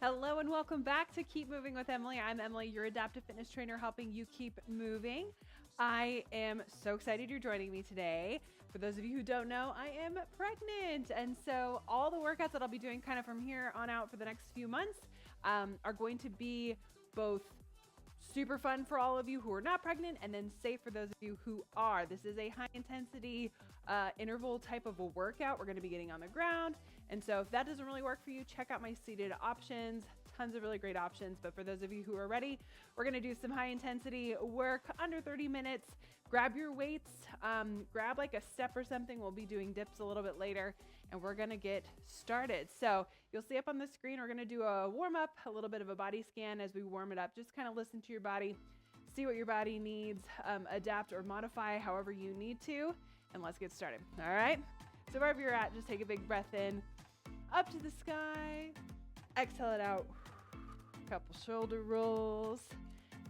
Hello and welcome back to Keep Moving with Emily. I'm Emily, your adaptive fitness trainer, helping you keep moving. I am so excited you're joining me today. For those of you who don't know, I am pregnant. And so all the workouts that I'll be doing kind of from here on out for the next few months are going to be both super fun for all of you who are not pregnant and then safe for those of you who are. This is a high intensity interval type of a workout. We're going to be getting on the ground. And so if that doesn't really work for you, check out my seated options. Tons of really great options. But for those of you who are ready, we're going to do some high intensity work under 30 minutes. Grab your weights, grab like a step or something. We'll be doing dips a little bit later and we're going to get started. So you'll see up on the screen, we're going to do a warm up, a little bit of a body scan as we warm it up. Just kind of listen to your body, see what your body needs, adapt or modify however you need to, and let's get started. All right. So wherever you're at, just take a big breath in, up to the sky, exhale it out. Couple shoulder rolls.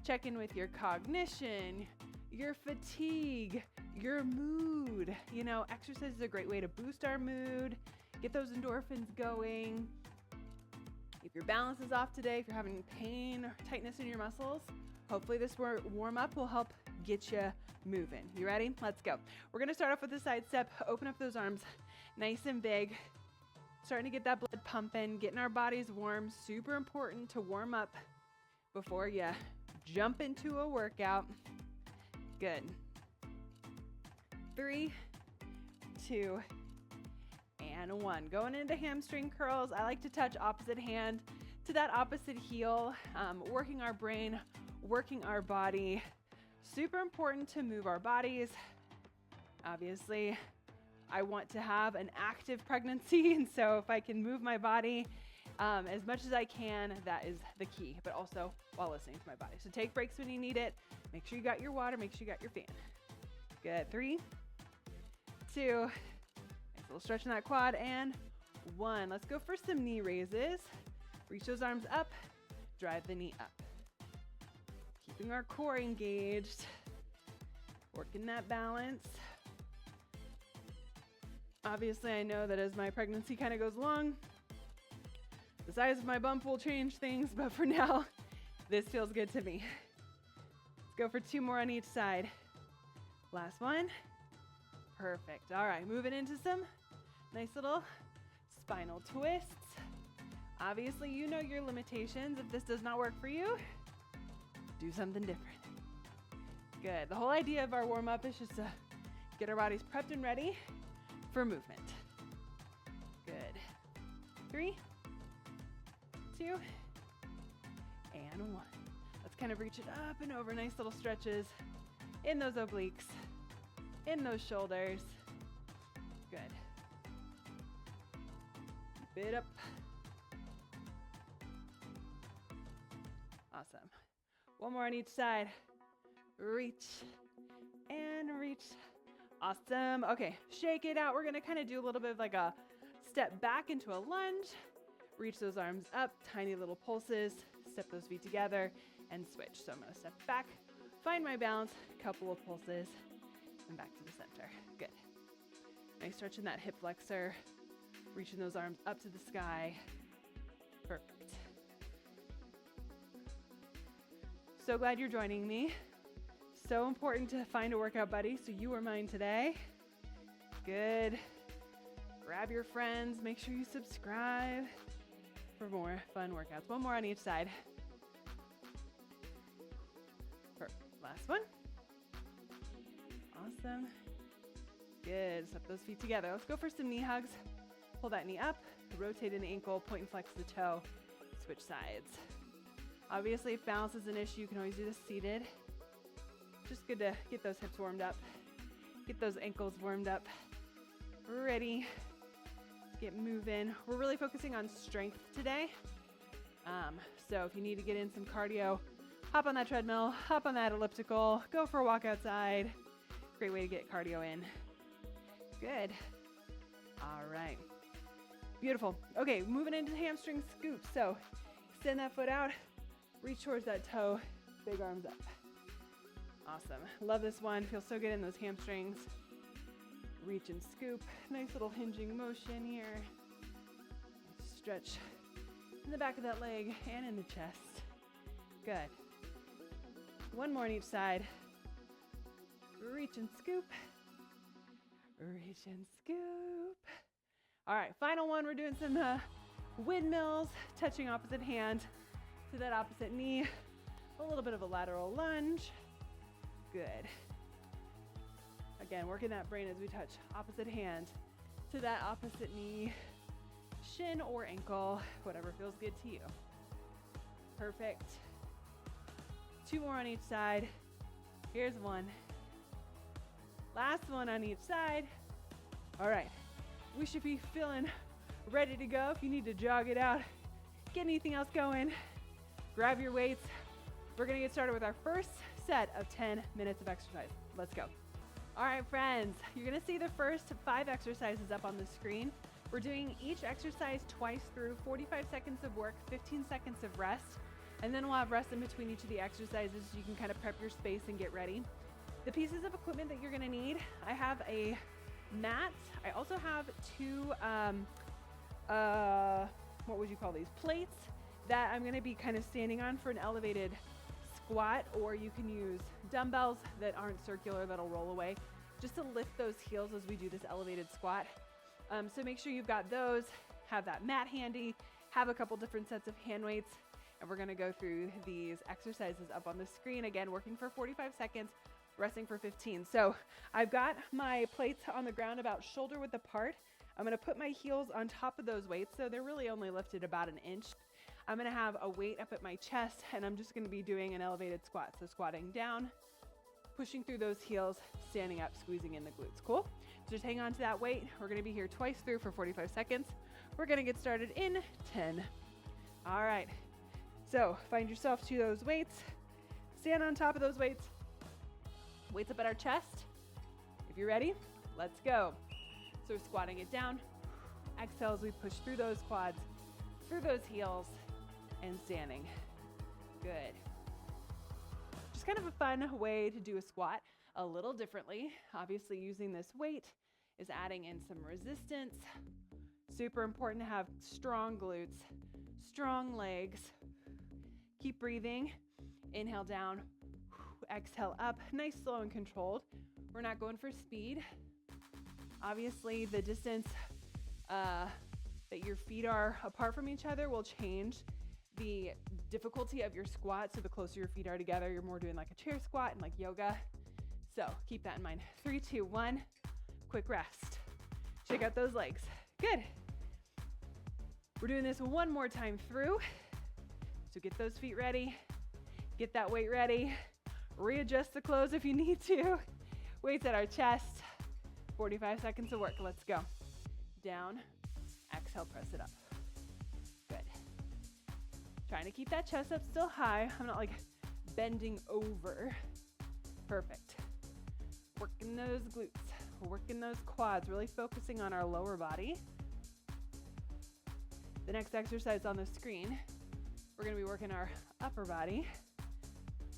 Check in with your cognition, your fatigue, your mood. You know, exercise is a great way to boost our mood, get those endorphins going. If your balance is off today, if you're having pain or tightness in your muscles, hopefully this warm up will help get you moving. You ready? Let's go. We're going to start off with a side step. Open up those arms nice and big. Starting to get that blood pumping, getting our bodies warm. Super important to warm up before you jump into a workout. Good. 3, 2, and 1. Going into hamstring curls. I like to touch opposite hand to that opposite heel, working our brain, working our body. Super important to move our bodies. Obviously, I want to have an active pregnancy, and so if I can move my body as much as I can, that is the key, but also while listening to my body. So take breaks when you need it. Make sure you got your water, make sure you got your fan. Good. 3, 2, nice little stretch in that quad, and 1. Let's go for some knee raises. Reach those arms up, drive the knee up. Keeping our core engaged, working that balance. Obviously, I know that as my pregnancy kind of goes along, the size of my bump will change things, but for now, this feels good to me. Let's go for 2 more on each side. Last one. Perfect. All right, moving into some nice little spinal twists. Obviously, you know your limitations. If this does not work for you, do something different. Good. The whole idea of our warm-up is just to get our bodies prepped and ready for movement. Good. 3, 2, and 1. Let's kind of reach it up and over. Nice little stretches in those obliques, in those shoulders. Good. Keep it up. Awesome. 1 more on each side. Reach and reach. Awesome. Okay, shake it out. We're going to kind of do a little bit of like a step back into a lunge. Reach those arms up, tiny little pulses. Step those feet together and switch. So I'm going to step back, find my balance, a couple of pulses, and back to the center. Good. Nice stretch in that hip flexor. Reaching those arms up to the sky. Perfect. So glad you're joining me. So important to find a workout buddy, so you are mine today. Good. Grab your friends, make sure you subscribe for more fun workouts. 1 more on each side. Perfect. Last one. Awesome. Good. Step those feet together. Let's go for some knee hugs. Pull that knee up, rotate an ankle, point and flex the toe, switch sides. Obviously, if balance is an issue, you can always do this seated. Just good to get those hips warmed up, get those ankles warmed up. We're ready. Get moving. We're really focusing on strength today. So if you need to get in some cardio, hop on that treadmill, hop on that elliptical, go for a walk outside. Great way to get cardio in. Good. All right. Beautiful. Okay, moving into hamstring scoops. So extend that foot out, reach towards that toe, big arms up. Awesome. Love this one. Feels so good in those hamstrings. Reach and scoop. Nice little hinging motion here. Stretch in the back of that leg and in the chest. Good. One more on each side. Reach and scoop. Reach and scoop. All right, final one. We're doing some windmills, touching opposite hand to that opposite knee. A little bit of a lateral lunge. Good. Again, working that brain as we touch opposite hand to that opposite knee, shin or ankle, whatever feels good to you. Perfect. Two more on each side. Here's one. Last one on each side. All right. We should be feeling ready to go. If you need to jog it out, get anything else going, grab your weights. We're gonna get started with our first set of 10 minutes of exercise. Let's go. All right, friends, you're gonna see the first 5 exercises up on the screen. We're doing each exercise twice through, 45 seconds of work, 15 seconds of rest, and then we'll have rest in between each of the exercises so you can kind of prep your space and get ready. The pieces of equipment that you're gonna need, I have a mat. I also have 2, what would you call these? Plates that I'm gonna be kind of standing on for an elevated squat, or you can use dumbbells that aren't circular that'll roll away just to lift those heels as we do this elevated squat. So make sure you've got those, have that mat handy, have a couple different sets of hand weights, and we're gonna go through these exercises up on the screen. Again, working for 45 seconds, resting for 15. So I've got my plates on the ground about shoulder width apart. I'm gonna put my heels on top of those weights, so they're really only lifted about an inch. I'm gonna have a weight up at my chest, and I'm just gonna be doing an elevated squat. So squatting down, pushing through those heels, standing up, squeezing in the glutes. Cool? So just hang on to that weight. We're gonna be here twice through for 45 seconds. We're gonna get started in 10. All right. So find yourself to those weights. Stand on top of those weights. Weights up at our chest. If you're ready, let's go. So we're squatting it down. Exhale as we push through those quads, through those heels, and standing. Good. Just kind of a fun way to do a squat a little differently. Obviously, using this weight is adding in some resistance. Super important to have strong glutes, strong legs. Keep breathing. Inhale down. Exhale up. Nice, slow, and controlled. We're not going for speed. Obviously, the distance that your feet are apart from each other will change the difficulty of your squat. So the closer your feet are together, you're more doing like a chair squat and like yoga. So keep that in mind. 3, 2, 1. Quick rest. Shake out those legs. Good. We're doing this one more time through. So get those feet ready. Get that weight ready. Readjust the clothes if you need to. Weights at our chest. 45 seconds of work. Let's go. Down. Exhale, press it up. Good. Trying to keep that chest up still high. I'm not like bending over. Perfect. Working those glutes. Working those quads. Really focusing on our lower body. The next exercise on the screen, we're going to be working our upper body.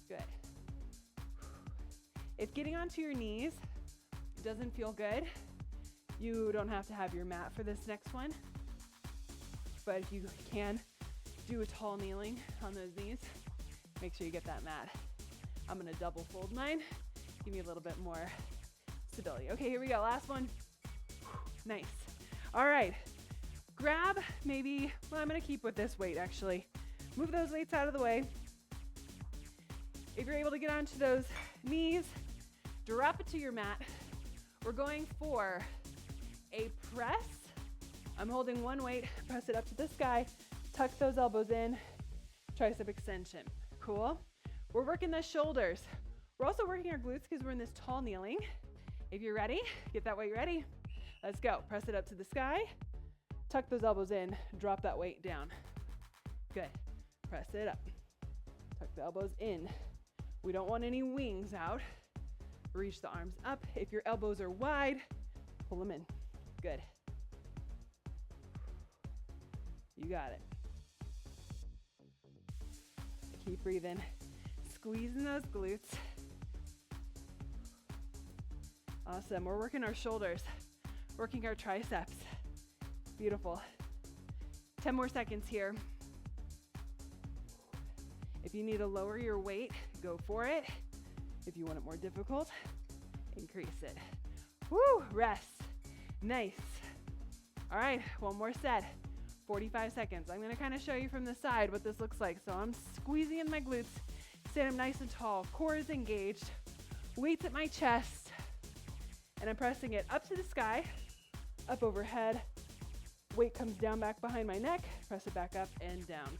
Good. If getting onto your knees doesn't feel good, you don't have to have your mat for this next one. But if you can, do a tall kneeling on those knees. Make sure you get that mat. I'm gonna double fold mine. Give me a little bit more stability. Okay, here we go. Last one. Nice. All right. Grab maybe, well, I'm gonna keep with this weight actually. Move those weights out of the way. If you're able to get onto those knees, drop it to your mat. We're going for a press. I'm holding one weight, press it up to the sky, tuck those elbows in, tricep extension. Cool. We're working the shoulders. We're also working our glutes because we're in this tall kneeling. If you're ready, get that weight ready. Let's go. Press it up to the sky, tuck those elbows in, drop that weight down. Good. Press it up. Tuck the elbows in. We don't want any wings out. Reach the arms up. If your elbows are wide, pull them in. Good. You got it. Keep breathing. Squeezing those glutes. Awesome. We're working our shoulders, working our triceps. Beautiful. 10 more seconds here. If you need to lower your weight, go for it. If you want it more difficult, increase it. Woo, rest. Nice. All right, one more set. 45 seconds. I'm gonna kind of show you from the side what this looks like. So I'm squeezing in my glutes, stand up nice and tall, core is engaged, weights at my chest, and I'm pressing it up to the sky, up overhead. Weight comes down back behind my neck, press it back up and down.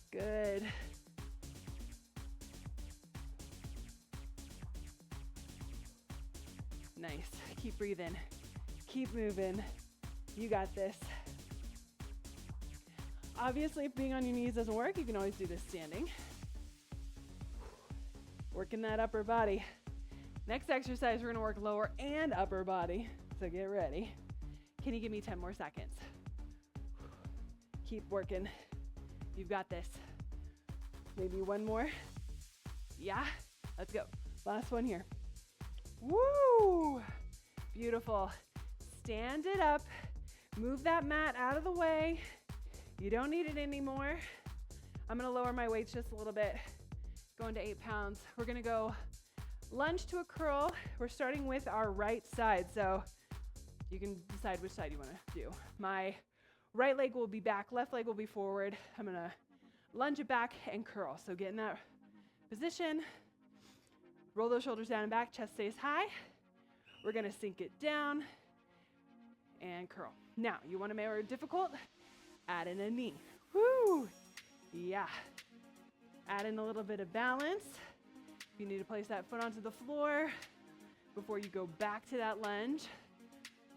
Good. Nice. Keep breathing. Keep moving. You got this. Obviously, if being on your knees doesn't work, you can always do this standing. Working that upper body. Next exercise, we're gonna work lower and upper body. So get ready. Can you give me 10 more seconds? Keep working. You've got this. Maybe one more. Yeah, let's go. Last one here. Woo! Beautiful. Stand it up. Move that mat out of the way. You don't need it anymore. I'm gonna lower my weights just a little bit, going to 8 pounds. We're gonna go lunge to a curl. We're starting with our right side, so you can decide which side you wanna do. My right leg will be back, left leg will be forward. I'm gonna lunge it back and curl. So get in that position. Roll those shoulders down and back, chest stays high. We're gonna sink it down and curl. Now, you wanna make it difficult? Add in a knee. Woo! Yeah. Add in a little bit of balance. If you need to place that foot onto the floor before you go back to that lunge,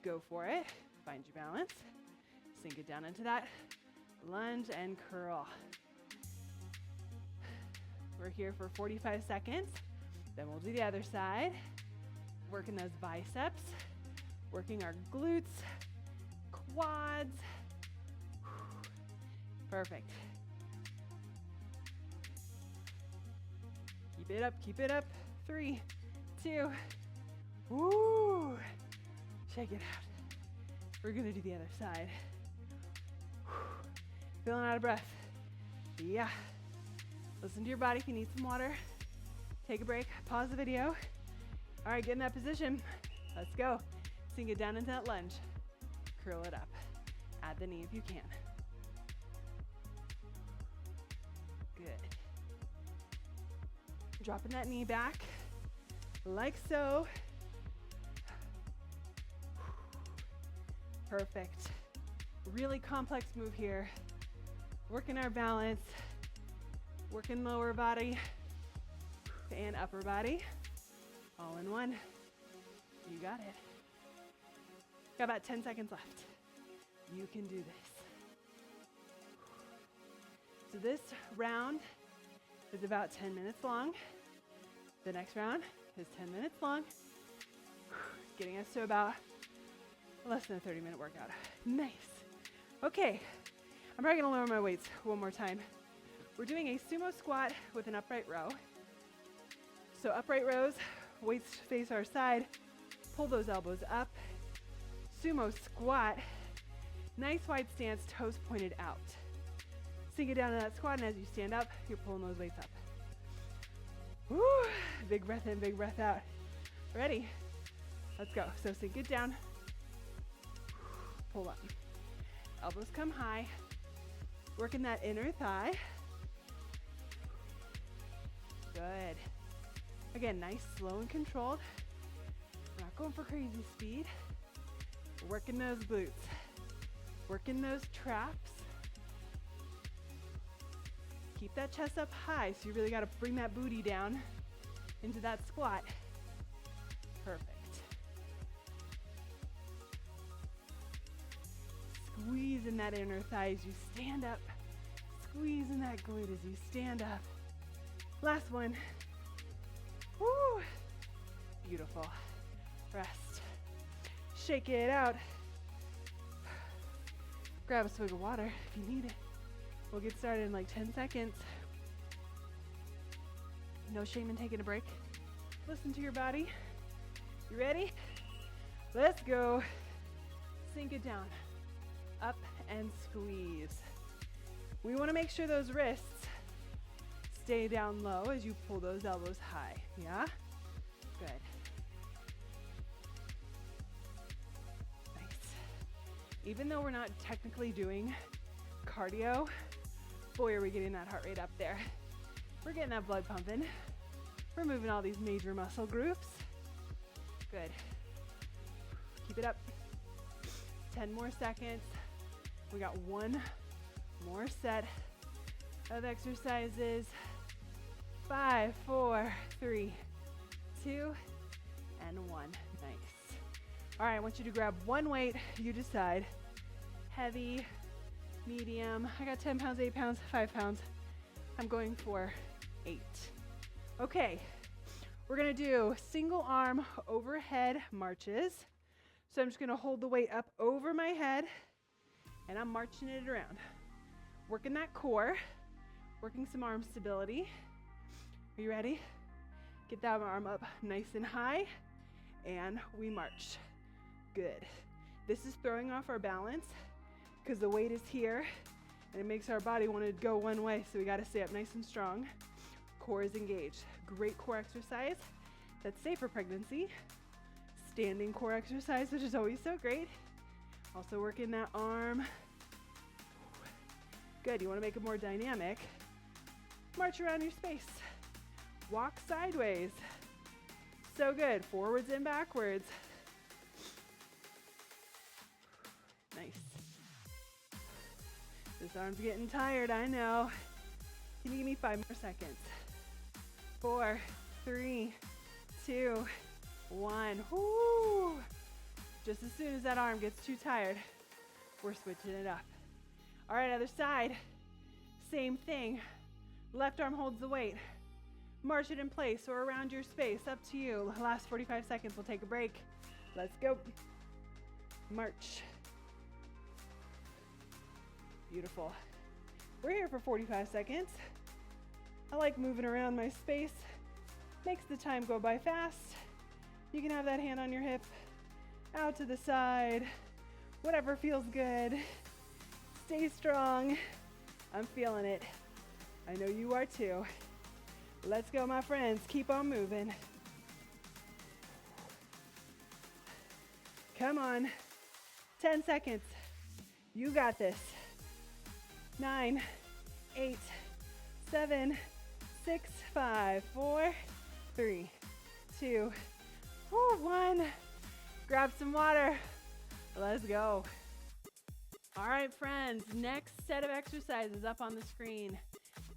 go for it. Find your balance. Sink it down into that lunge and curl. We're here for 45 seconds. Then we'll do the other side. Working those biceps, working our glutes, quads. Perfect. Keep it up, keep it up. 3, 2, woo. Shake it out. We're gonna do the other side. Feeling out of breath. Yeah. Listen to your body if you need some water. Take a break, pause the video. All right, get in that position. Let's go. Sink it down into that lunge. Curl it up. Add the knee if you can. Good. Dropping that knee back, like so. Perfect. Really complex move here. Working our balance, working lower body and upper body, all in one. You got it. Got about 10 seconds left. You can do this. So this round is about 10 minutes long. The next round is 10 minutes long, getting us to about less than a 30-minute workout. Nice. Okay, I'm probably gonna lower my weights one more time. We're doing a sumo squat with an upright row. So upright rows, weights face our side, pull those elbows up. Sumo squat, nice wide stance, toes pointed out. Sink it down in that squat, and as you stand up, you're pulling those weights up. Woo! Big breath in, big breath out. Ready? Let's go. So sink it down, pull up. Elbows come high, working that inner thigh. Good. Again, nice, slow and controlled. We're not going for crazy speed. Working those glutes, working those traps. Keep that chest up high, so you really got to bring that booty down into that squat. Perfect. Squeeze in that inner thigh as you stand up. Squeeze in that glute as you stand up. Last one. Woo! Beautiful. Rest. Shake it out. Grab a swig of water if you need it. We'll get started in like 10 seconds. No shame in taking a break. Listen to your body. You ready? Let's go. Sink it down. Up and squeeze. We want to make sure those wrists stay down low as you pull those elbows high. Yeah? Good. Nice. Even though we're not technically doing cardio, boy, are we getting that heart rate up there. We're getting that blood pumping. We're moving all these major muscle groups. Good. Keep it up. 10 more seconds. We got one more set of exercises. 5, 4, 3, 2, and 1. Nice. All right, I want you to grab one weight. You decide. Heavy, medium. I got 10 pounds, 8 pounds, 5 pounds. I'm going for 8. Okay, we're gonna do single arm overhead marches. So I'm just gonna hold the weight up over my head and I'm marching it around. Working that core, working some arm stability. Are you ready? Get that arm up nice and high and we march. Good. This is throwing off our balance because the weight is here and it makes our body want to go one way, so we gotta stay up nice and strong. Core is engaged. Great core exercise that's safe for pregnancy. Standing core exercise, which is always so great. Also working that arm. Good, you wanna make it more dynamic. March around your space. Walk sideways. So good, forwards and backwards. Nice. This arm's getting tired, I know. Can you give me 5 more seconds? 4, 3, 2, 1. Woo! Just as soon as that arm gets too tired, we're switching it up. All right, other side. Same thing. Left arm holds the weight. March it in place or around your space, up to you. Last 45 seconds, we'll take a break. Let's go. March. Beautiful. We're here for 45 seconds. I like moving around my space. Makes the time go by fast. You can have that hand on your hip, out to the side, whatever feels good. Stay strong. I'm feeling it. I know you are too. Let's go, my friends. Keep on moving. Come on. 10 seconds. You got this. 9, 8, 7, 6, 5, 4, 3, 2, 1. Grab some water. Let's go. All right, friends, next set of exercises up on the screen.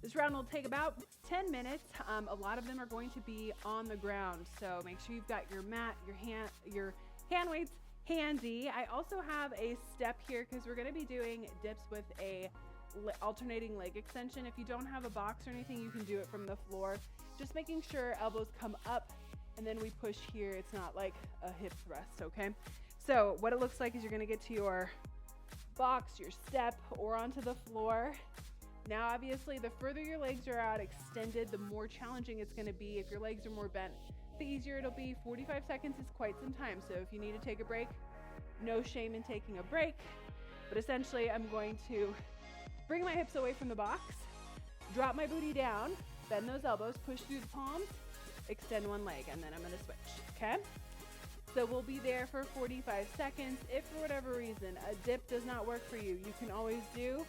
This round will take about 10 minutes. A lot of them are going to be on the ground, so make sure you've got your mat, your hand weights handy. I also have a step here because we're going to be doing dips with a alternating leg extension. If you don't have a box or anything, you can do it from the floor. Just making sure elbows come up and then we push here. It's not like a hip thrust, okay? So what it looks like is you're gonna get to your box, your step, or onto the floor. Now, obviously, the further your legs are out extended, the more challenging it's gonna be. If your legs are more bent, the easier it'll be. 45 seconds is quite some time, so if you need to take a break, no shame in taking a break. But essentially, I'm going to bring my hips away from the box, drop my booty down, bend those elbows, push through the palms, extend one leg, and then I'm gonna switch, okay? So we'll be there for 45 seconds. If for whatever reason a dip does not work for you, you can always do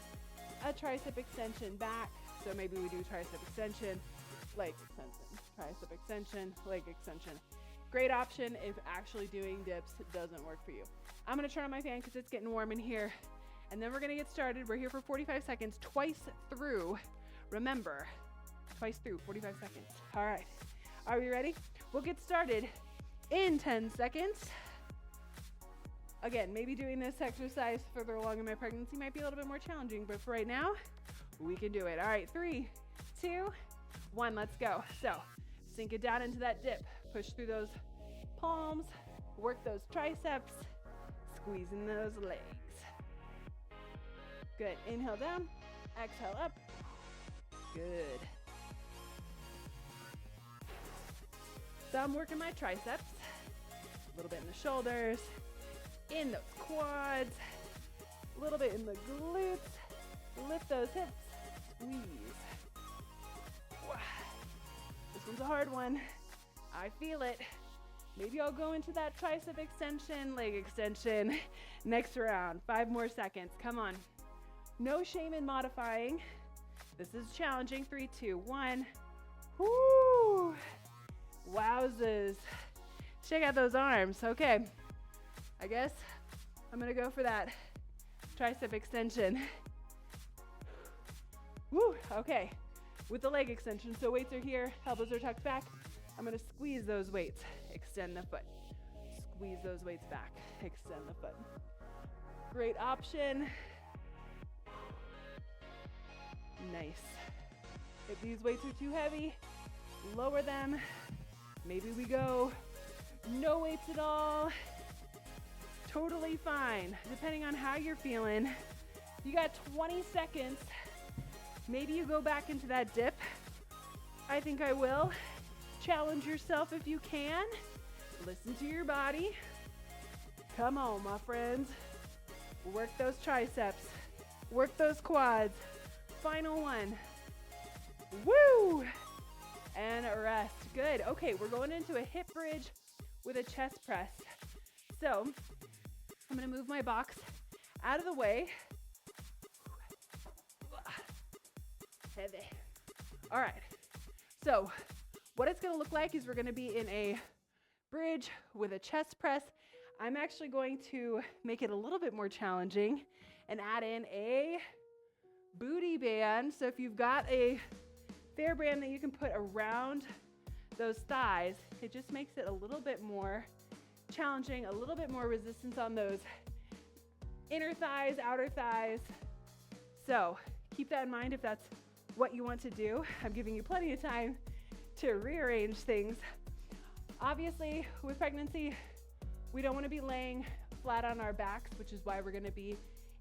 a tricep extension back. So maybe we do tricep extension, leg extension, tricep extension, leg extension. Great option if actually doing dips doesn't work for you. I'm gonna turn on my fan because it's getting warm in here. And then we're gonna get started. We're here for 45 seconds, twice through. Remember, twice through, 45 seconds. All right, are we ready? We'll get started in 10 seconds. Again, maybe doing this exercise further along in my pregnancy might be a little bit more challenging, but for right now, we can do it. All right, 3, 2, 1, let's go. So, sink it down into that dip. Push through those palms, work those triceps, squeezing those legs. Good, inhale down, exhale up. Good. So I'm working my triceps, a little bit in the shoulders, in those quads, a little bit in the glutes, Lift those hips, squeeze. This one's a hard one. I feel it. Maybe I'll go into that tricep extension, leg extension next round. 5 more seconds, come on. No shame in modifying. This is challenging. 3, 2, 1. Woo! Wowzers. Check out those arms. Okay, I guess I'm gonna go for that tricep extension. Woo, okay. With the leg extension, so weights are here, elbows are tucked back. I'm gonna squeeze those weights, extend the foot. Squeeze those weights back, extend the foot. Great option. Nice. If these weights are too heavy, lower them. Maybe we go no weights at all. Totally fine, depending on how you're feeling. You got 20 seconds. Maybe you go back into that dip. I think I will. Challenge yourself if you can. Listen to your body. Come on, my friends. Work those triceps. Work those quads. Final one. Woo! And rest. Good. Okay, we're going into a hip bridge with a chest press. So, I'm gonna move my box out of the way. Heavy. All right, so what it's gonna look like is we're gonna be in a bridge with a chest press. I'm actually going to make it a little bit more challenging and add in a booty band. So if you've got a fair band that you can put around those thighs, it just makes it a little bit more challenging, a little bit more resistance on those inner thighs, outer thighs. So keep that in mind if that's what you want to do. I'm giving you plenty of time to rearrange things. Obviously, with pregnancy, we don't want to be laying flat on our backs, which is why we're going to be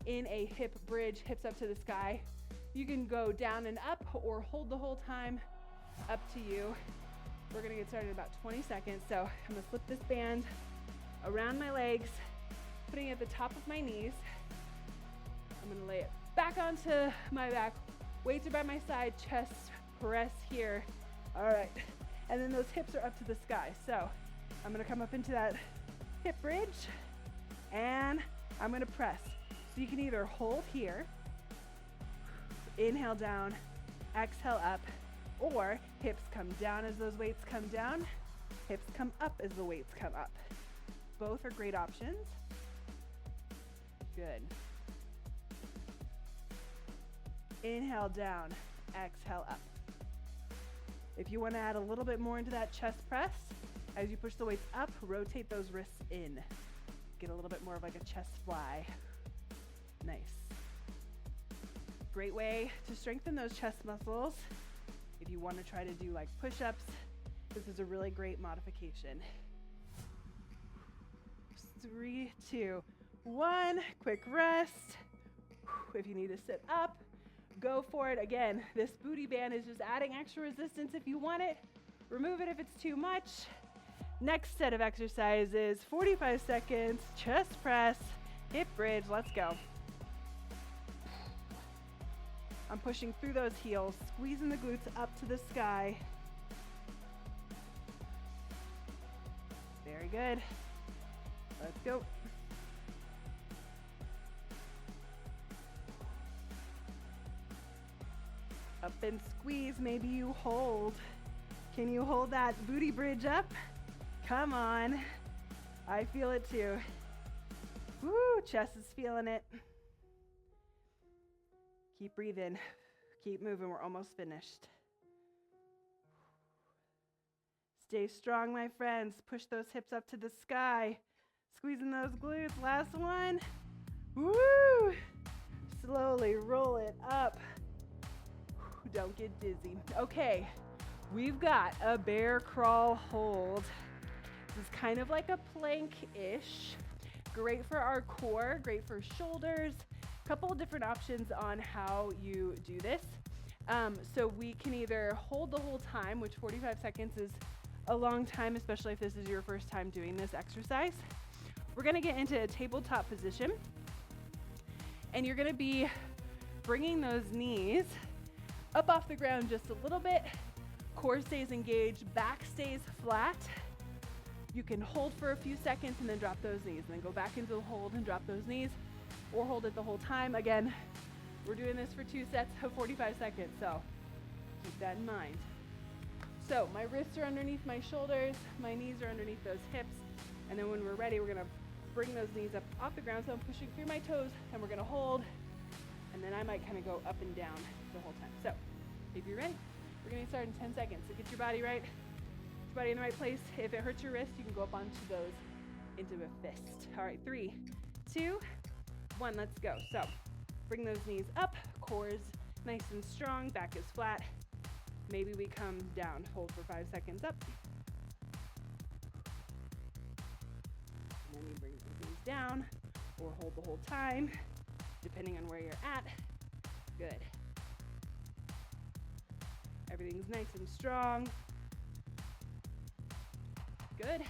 in a hip bridge, hips up to the sky. You can go down and up or hold the whole time, up to you. We're going to get started in about 20 seconds. So I'm going to slip this band around my legs, putting it at the top of my knees. I'm going to lay it back onto my back. Weights are by my side, chest press here. All right, and then those hips are up to the sky. So I'm gonna come up into that hip bridge and I'm gonna press. So you can either hold here, inhale down, exhale up, or hips come down as those weights come down, hips come up as the weights come up. Both are great options. Good. Inhale down, exhale up. If you want to add a little bit more into that chest press, as you push the weights up, rotate those wrists in. Get a little bit more of like a chest fly. Nice. Great way to strengthen those chest muscles. If you want to try to do like push-ups, this is a really great modification. 3, 2, 1, quick rest. If you need to sit up, go for it. Again, this booty band is just adding extra resistance if you want it. Remove it if it's too much. Next set of exercises, 45 seconds, chest press, hip bridge, let's go. I'm pushing through those heels, squeezing the glutes up to the sky. Very good. Let's go. Up and squeeze, maybe you hold. Can you hold that booty bridge up? Come on. I feel it too. Woo, chest is feeling it. Keep breathing, keep moving, we're almost finished. Stay strong, my friends. Push those hips up to the sky. Squeezing those glutes, last one. Woo! Slowly roll it up. Don't get dizzy. Okay, we've got a bear crawl hold. This is kind of like a plank-ish. Great for our core, great for shoulders. Couple of different options on how you do this. So we can either hold the whole time, which 45 seconds is a long time, especially if this is your first time doing this exercise. We're gonna get into a tabletop position, and you're gonna be bringing those knees up off the ground just a little bit. Core stays engaged, back stays flat. You can hold for a few seconds and then drop those knees, and then go back into the hold and drop those knees, or hold it the whole time. Again, we're doing this for 2 sets of 45 seconds, so keep that in mind. So my wrists are underneath my shoulders, my knees are underneath those hips, and then when we're ready, we're gonna bring those knees up off the ground, so I'm pushing through my toes, and we're gonna hold, and then I might kind of go up and down the whole time. So if you're ready, we're gonna start in 10 seconds. So get your body right, your body in the right place. If it hurts your wrist, you can go up onto those into a fist. All right, 3, 2, 1, let's go. So bring those knees up, core is nice and strong, back is flat. Maybe we come down, hold for 5 seconds up. And then you bring the knees down, or hold the whole time, depending on where you're at. Good. Everything's nice and strong. Good.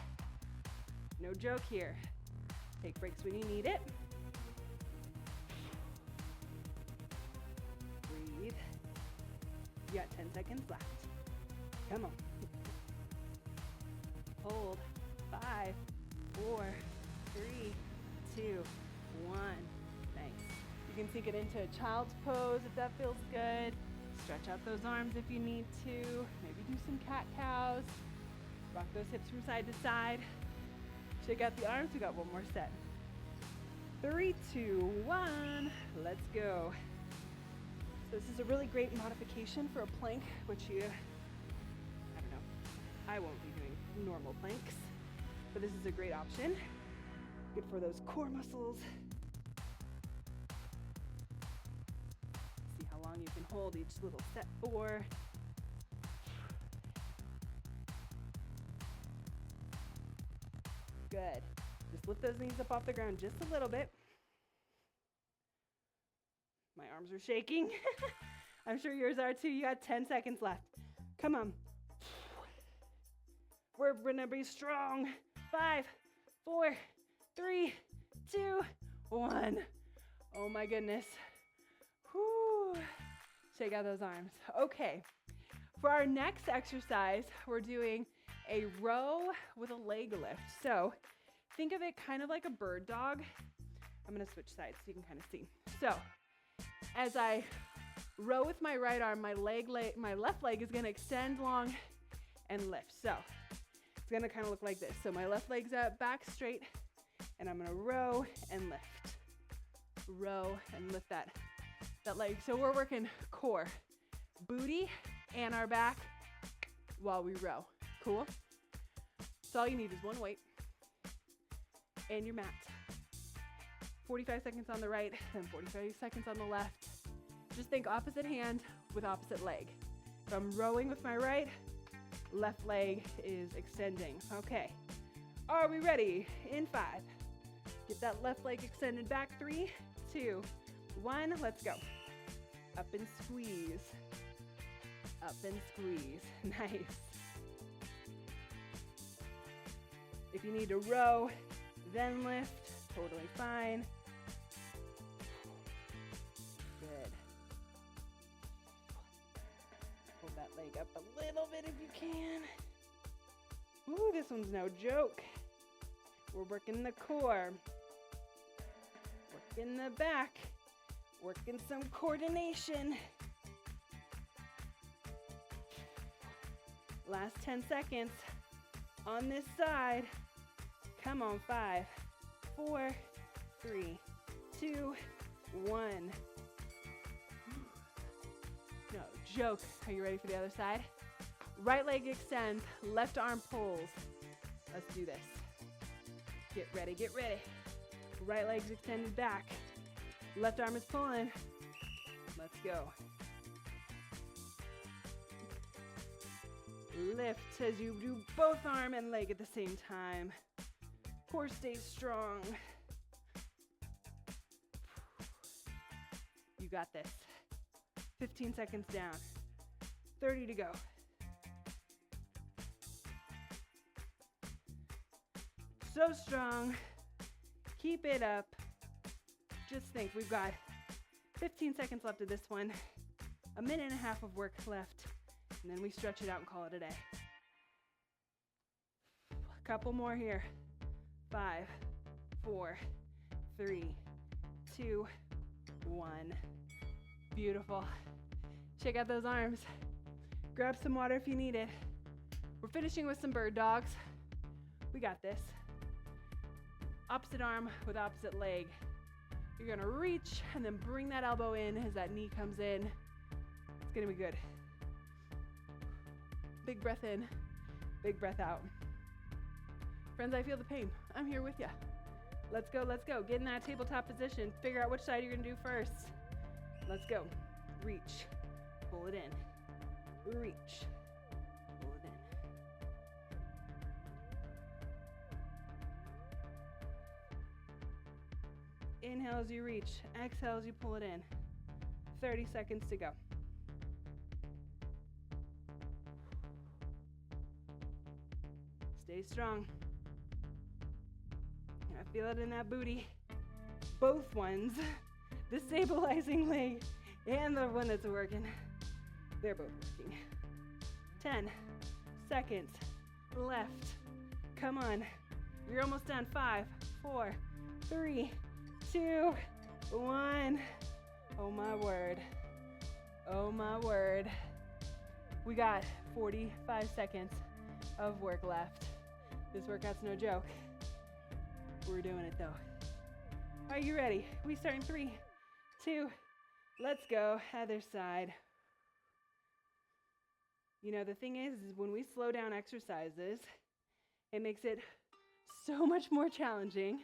No joke here. Take breaks when you need it. Breathe. You got 10 seconds left. Come on. Hold. 5, 4, 3, 2, 1. Nice. You can sink it into a child's pose if that feels good. Stretch out those arms if you need to. Maybe do some cat-cows. Rock those hips from side to side. Shake out the arms. We got one more set. 3, 2, 1. Let's go. So this is a really great modification for a plank, which I don't know, I won't be doing normal planks, but this is a great option. Good for those core muscles. See how long you can hold each little set for. Good. Just lift those knees up off the ground just a little bit. My arms are shaking. I'm sure yours are too. You got 10 seconds left. Come on. We're gonna be strong. 5, 4, 3, 2, 1. Oh my goodness. Whew. Shake out those arms. Okay. For our next exercise, we're doing a row with a leg lift. So think of it kind of like a bird dog. I'm gonna switch sides so you can kind of see. So as I row with my right arm, my left leg is gonna extend long and lift. So it's gonna kind of look like this. So my left leg's up, back straight, and I'm gonna row and lift. Row and lift that leg. So we're working core, booty, and our back while we row. Cool? So all you need is one weight and your mat. 45 seconds on the right, and 45 seconds on the left. Just think opposite hand with opposite leg. So I'm rowing with my right, left leg is extending. Okay, are we ready? In 5. Get that left leg extended back. 3, 2, 1, let's go. Up and squeeze. Up and squeeze. Nice. If you need to row, then lift, totally fine. Good. Hold that leg up a little bit if you can. Ooh, this one's no joke. We're working the core, working the back, working some coordination. Last 10 seconds on this side. Come on, 5, 4, 3, 2, 1. No joke. Are you ready for the other side? Right leg extends, left arm pulls. Let's do this. Get ready, get ready. Right leg's extended back. Left arm is pulling. Let's go. Lift as you do both arm and leg at the same time. Core stays strong. You got this. 15 seconds down. 30 to go. So strong. Keep it up. Just think, we've got 15 seconds left of this one. A minute and a half of work left. And then we stretch it out and call it a day. A couple more here. 5, 4, 3, 2, 1. Beautiful. Check out those arms. Grab some water if you need it. We're finishing with some bird dogs. We got this. Opposite arm with opposite leg. You're gonna reach and then bring that elbow in as that knee comes in. It's gonna be good. Big breath in, big breath out. Friends, I feel the pain. I'm here with you. Let's go, let's go. Get in that tabletop position. Figure out which side you're gonna do first. Let's go. Reach, pull it in. Reach, pull it in. Inhale as you reach, exhale as you pull it in. 30 seconds to go. Stay strong. I feel it in that booty. Both ones, the stabilizing leg and the one that's working, they're both working. 10 seconds left. Come on. You're almost done. 5, 4, 3, 2, 1. Oh my word. Oh my word. We got 45 seconds of work left. This workout's no joke. We're doing it though. Are you ready? We start in 3, 2, let's go. Other side. You know, the thing is when we slow down exercises, it makes it so much more challenging.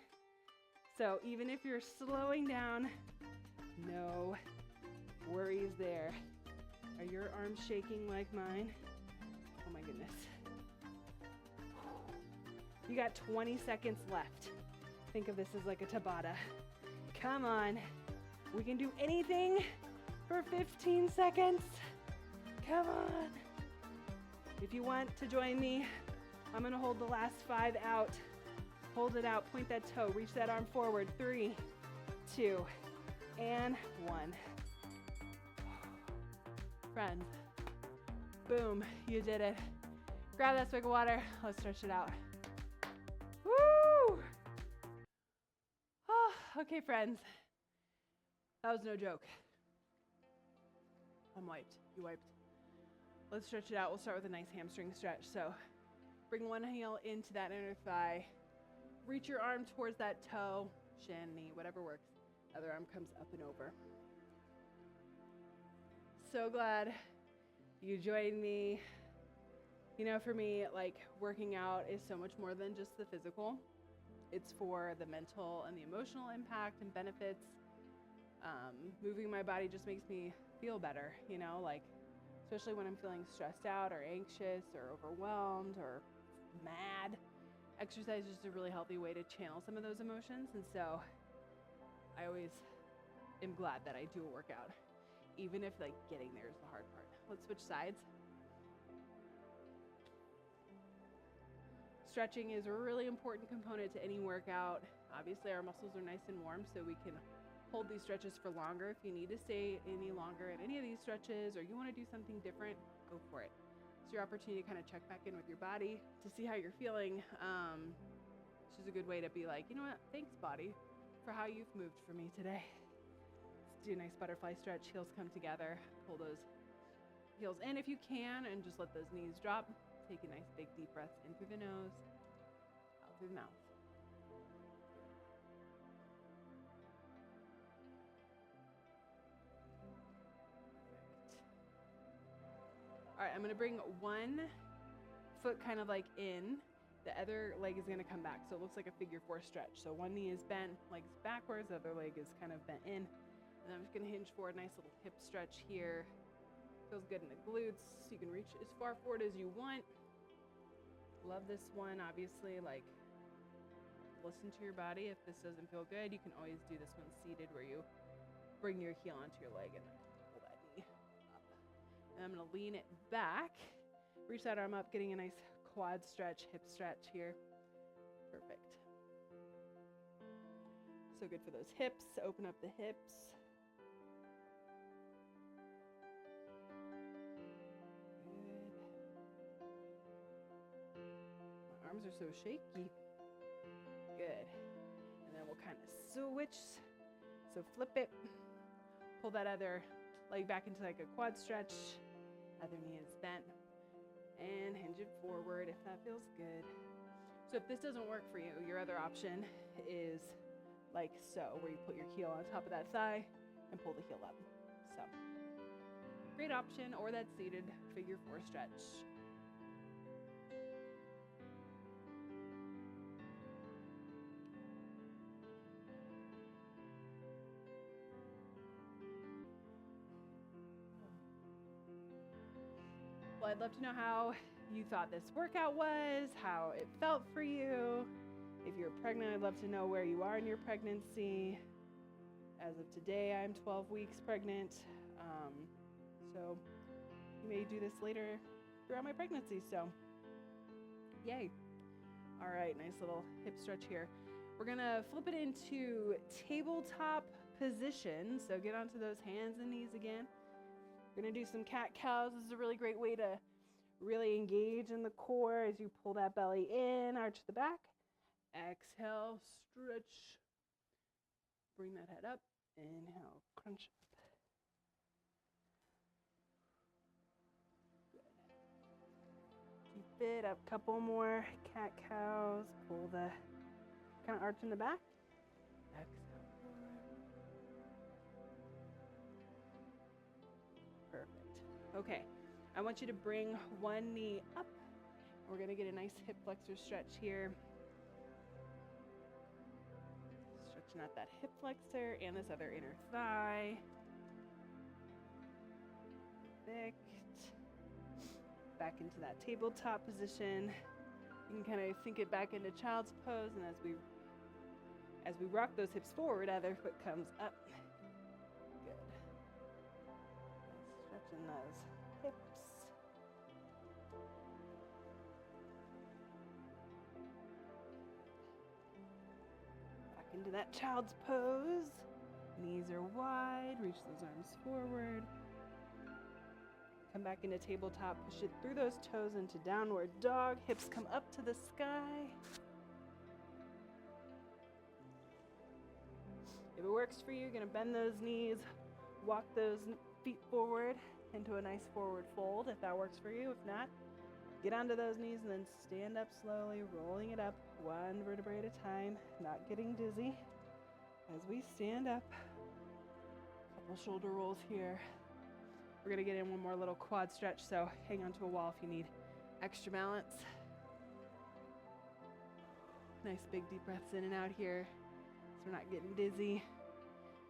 So even if you're slowing down, no worries there. Are your arms shaking like mine? Oh my goodness. You got 20 seconds left. Think of this as like a Tabata. Come on. We can do anything for 15 seconds. Come on. If you want to join me, I'm gonna hold the last 5 out. Hold it out, point that toe, reach that arm forward. 3, 2, and 1. Friends, boom, you did it. Grab that swig of water, let's stretch it out. Woo! Oh, okay, friends, that was no joke. I'm wiped, you wiped. Let's stretch it out. We'll start with a nice hamstring stretch. So bring one heel into that inner thigh. Reach your arm towards that toe, shin, knee, whatever works. Other arm comes up and over. So glad you joined me. You know, for me, like working out is so much more than just the physical. It's for the mental and the emotional impact and benefits. Moving my body just makes me feel better, you know, like especially when I'm feeling stressed out or anxious or overwhelmed or mad. Exercise is just a really healthy way to channel some of those emotions. And so I always am glad that I do a workout, even if like getting there is the hard part. Let's switch sides. Stretching is a really important component to any workout. Obviously our muscles are nice and warm, so we can hold these stretches for longer. If you need to stay any longer in any of these stretches or you want to do something different, go for it. It's your opportunity to kind of check back in with your body to see how you're feeling. It's just a good way to be like, you know what, thanks body for how you've moved for me today. Let's do a nice butterfly stretch. Heels come together. Pull those heels in if you can and just let those knees drop. Take a nice big deep breath in through the nose, out through the mouth. All right, I'm gonna bring one foot kind of like in, the other leg is gonna come back. So it looks like a figure 4 stretch. So one knee is bent, legs backwards, the other leg is kind of bent in. And I'm just gonna hinge forward, nice little hip stretch here. Feels good in the glutes. You can reach as far forward as you want. Love this one, obviously, like listen to your body. If this doesn't feel good, you can always do this one seated where you bring your heel onto your leg and then pull that knee up. And I'm gonna lean it back, reach that arm up, getting a nice quad stretch, hip stretch here. Perfect. So good for those hips. Open up the hips. legs are so shaky. Good. And then we'll kind of switch. So flip it. Pull that other leg back into like a quad stretch. Other knee is bent. And hinge it forward if that feels good. So if this doesn't work for you, your other option is like so, where you put your heel on top of that thigh and pull the heel up. So, great option, or that seated figure 4 stretch. Well, I'd love to know how you thought this workout was, how it felt for you. If you're pregnant, I'd love to know where you are in your pregnancy. As of today, I'm 12 weeks pregnant. So you may do this later throughout my pregnancy. So yay. All right, nice little hip stretch here. We're gonna flip it into tabletop position. So get onto those hands and knees again. We're gonna do some cat-cows. This is a really great way to really engage in the core as you pull that belly in, arch the back. Exhale, stretch. Bring that head up. Inhale, crunch up. Good. Keep it up. Couple more cat-cows. Pull the kind of arch in the back. Exhale forward. Perfect. Okay. I want you to bring one knee up. We're going to get a nice hip flexor stretch here. Stretching out that hip flexor and this other inner thigh. Perfect. Back into that tabletop position. You can kind of sink it back into child's pose, and as we rock those hips forward, other foot comes up. Good. Stretching those hips. Back into that child's pose. Knees are wide. Reach those arms forward. Come back into tabletop. Push it through those toes into downward dog. Hips come up to the sky. If it works for you, you're going to bend those knees. Walk those feet forward into a nice forward fold if that works for you. If not, get onto those knees and then stand up slowly, rolling it up one vertebrae at a time, not getting dizzy. As we stand up, couple shoulder rolls here. We're going to get in one more little quad stretch, so hang on to a wall if you need extra balance. Nice big deep breaths in and out here so we're not getting dizzy.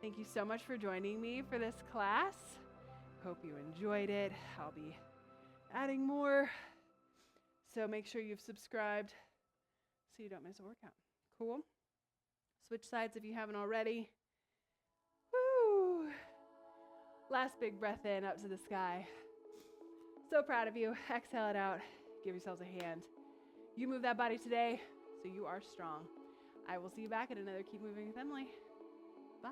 Thank you so much for joining me for this class. Hope you enjoyed it. I'll be adding more, so make sure you've subscribed so you don't miss a workout. Cool? Switch sides if you haven't already. Woo! Last big breath in, up to the sky. So proud of you. Exhale it out. Give yourselves a hand. You move that body today, so you are strong. I will see you back at another Keep Moving with Emily. Bye.